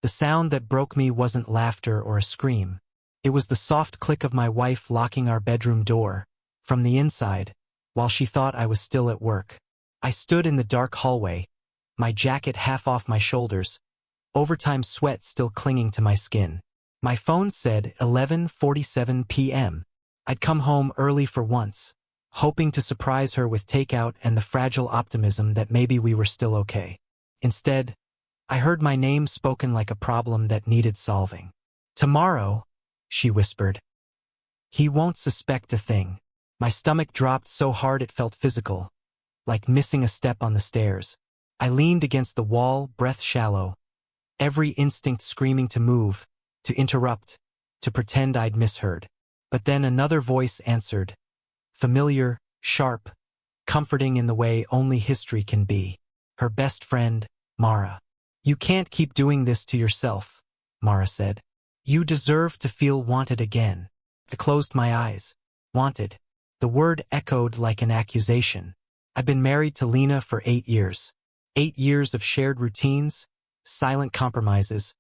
The sound that broke me wasn't laughter or a scream. It was the soft click of my wife locking our bedroom door, from the inside, while she thought I was still at work. I stood in the dark hallway, my jacket half off my shoulders, overtime sweat still clinging to my skin. My phone said 11:47 p.m. I'd come home early for once, hoping to surprise her with takeout and the fragile optimism that maybe we were still okay. Instead, I heard my name spoken like a problem that needed solving. "Tomorrow," she whispered. "He won't suspect a thing." My stomach dropped so hard it felt physical, like missing a step on the stairs. I leaned against the wall, breath shallow, every instinct screaming to move, to interrupt, to pretend I'd misheard. But then another voice answered, familiar, sharp, comforting in the way only history can be. Her best friend, Mara. "You can't keep doing this to yourself," Mara said. "You deserve to feel wanted again." I closed my eyes. Wanted. The word echoed like an accusation. I'd been married to Lena for 8 years. 8 years of shared routines, silent compromises,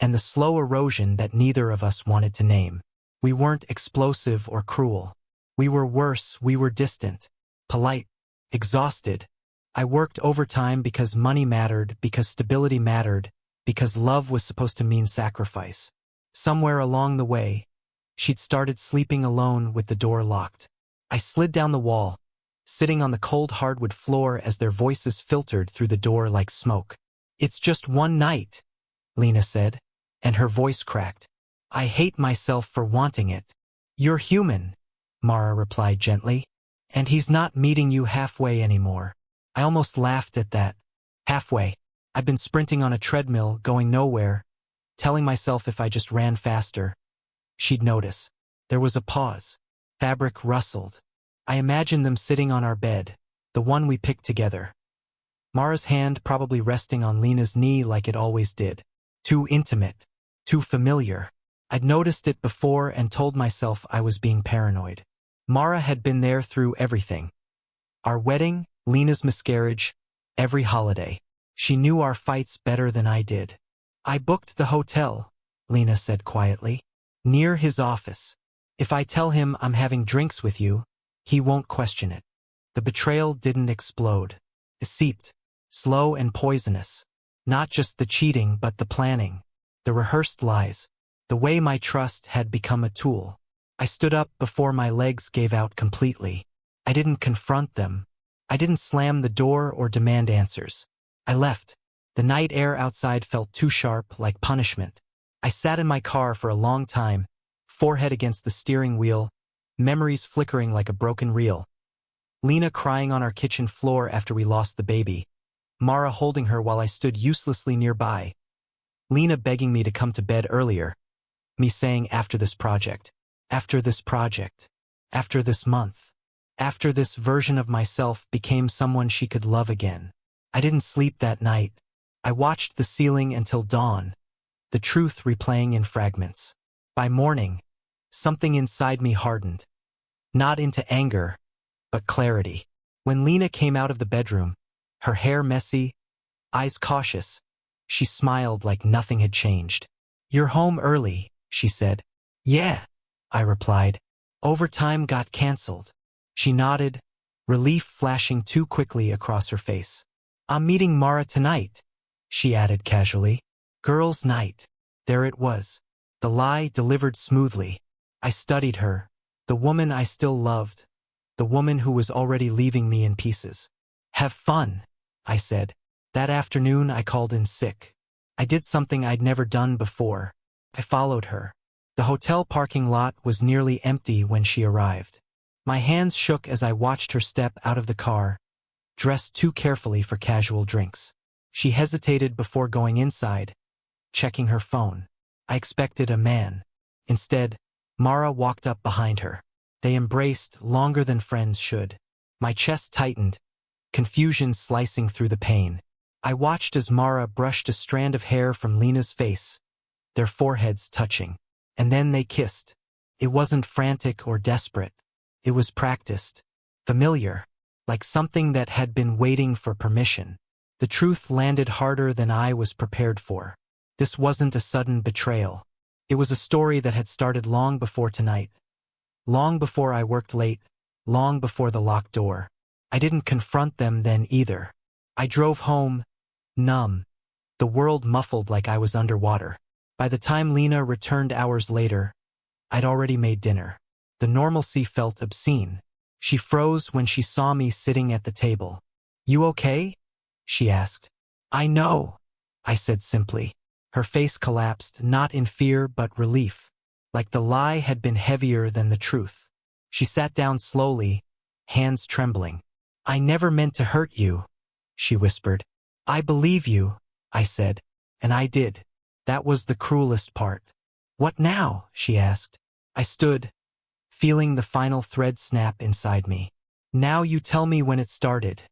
and the slow erosion that neither of us wanted to name. We weren't explosive or cruel. We were worse, we were distant, polite, exhausted. I worked overtime because money mattered, because stability mattered, because love was supposed to mean sacrifice. Somewhere along the way, she'd started sleeping alone with the door locked. I slid down the wall, sitting on the cold hardwood floor as their voices filtered through the door like smoke. "It's just one night," Lena said, and her voice cracked. "I hate myself for wanting it." "You're human," Mara replied gently, "and he's not meeting you halfway anymore." I almost laughed at that. Halfway. I'd been sprinting on a treadmill, going nowhere, telling myself if I just ran faster, she'd notice. There was a pause. Fabric rustled. I imagined them sitting on our bed, the one we picked together. Mara's hand probably resting on Lena's knee like it always did. Too intimate. Too familiar. I'd noticed it before and told myself I was being paranoid. Mara had been there through everything. Our wedding, Lena's miscarriage, every holiday. She knew our fights better than I did. "I booked the hotel," Lena said quietly, "near his office. If I tell him I'm having drinks with you, he won't question it." The betrayal didn't explode. It seeped, slow and poisonous. Not just the cheating but the planning, the rehearsed lies, the way my trust had become a tool. I stood up before my legs gave out completely. I didn't confront them. I didn't slam the door or demand answers. I left. The night air outside felt too sharp, like punishment. I sat in my car for a long time, forehead against the steering wheel, memories flickering like a broken reel. Lena crying on our kitchen floor after we lost the baby. Mara holding her while I stood uselessly nearby. Lena begging me to come to bed earlier. Me saying after this project, after this project, after this month, after this version of myself became someone she could love again. I didn't sleep that night. I watched the ceiling until dawn, the truth replaying in fragments. By morning, something inside me hardened. Not into anger, but clarity. When Lena came out of the bedroom, her hair messy, eyes cautious, she smiled like nothing had changed. "You're home early," she said. "Yeah," I replied. "Overtime got canceled." She nodded, relief flashing too quickly across her face. "I'm meeting Mara tonight," she added casually. Girls' night. There it was. The lie delivered smoothly. I studied her, the woman I still loved, the woman who was already leaving me in pieces. "Have fun," I said. That afternoon I called in sick. I did something I'd never done before. I followed her. The hotel parking lot was nearly empty when she arrived. My hands shook as I watched her step out of the car, dressed too carefully for casual drinks. She hesitated before going inside, checking her phone. I expected a man. Instead, Mara walked up behind her. They embraced longer than friends should. My chest tightened, confusion slicing through the pain. I watched as Mara brushed a strand of hair from Lena's face, their foreheads touching. And then they kissed. It wasn't frantic or desperate. It was practiced, familiar, like something that had been waiting for permission. The truth landed harder than I was prepared for. This wasn't a sudden betrayal. It was a story that had started long before tonight. Long before I worked late. Long before the locked door. I didn't confront them then either. I drove home, numb. The world muffled like I was underwater. By the time Lena returned hours later, I'd already made dinner. The normalcy felt obscene. She froze when she saw me sitting at the table. "You okay?" she asked. "I know," I said simply. Her face collapsed, not in fear but relief, like the lie had been heavier than the truth. She sat down slowly, hands trembling. "I never meant to hurt you," she whispered. "I believe you," I said. And I did. That was the cruelest part. "What now?" she asked. I stood, feeling the final thread snap inside me. "Now you tell me when it started,"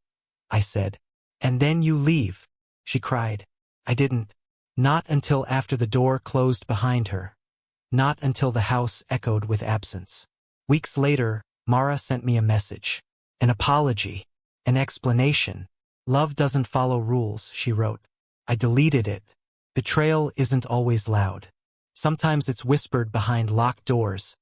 I said. "And then you leave," she cried. I didn't. Not until after the door closed behind her. Not until the house echoed with absence. Weeks later, Mara sent me a message. An apology. An explanation. "Love doesn't follow rules," she wrote. I deleted it. Betrayal isn't always loud. Sometimes it's whispered behind locked doors,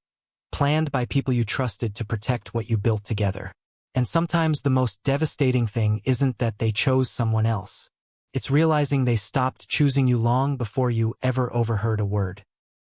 planned by people you trusted to protect what you built together. And sometimes the most devastating thing isn't that they chose someone else. It's realizing they stopped choosing you long before you ever overheard a word.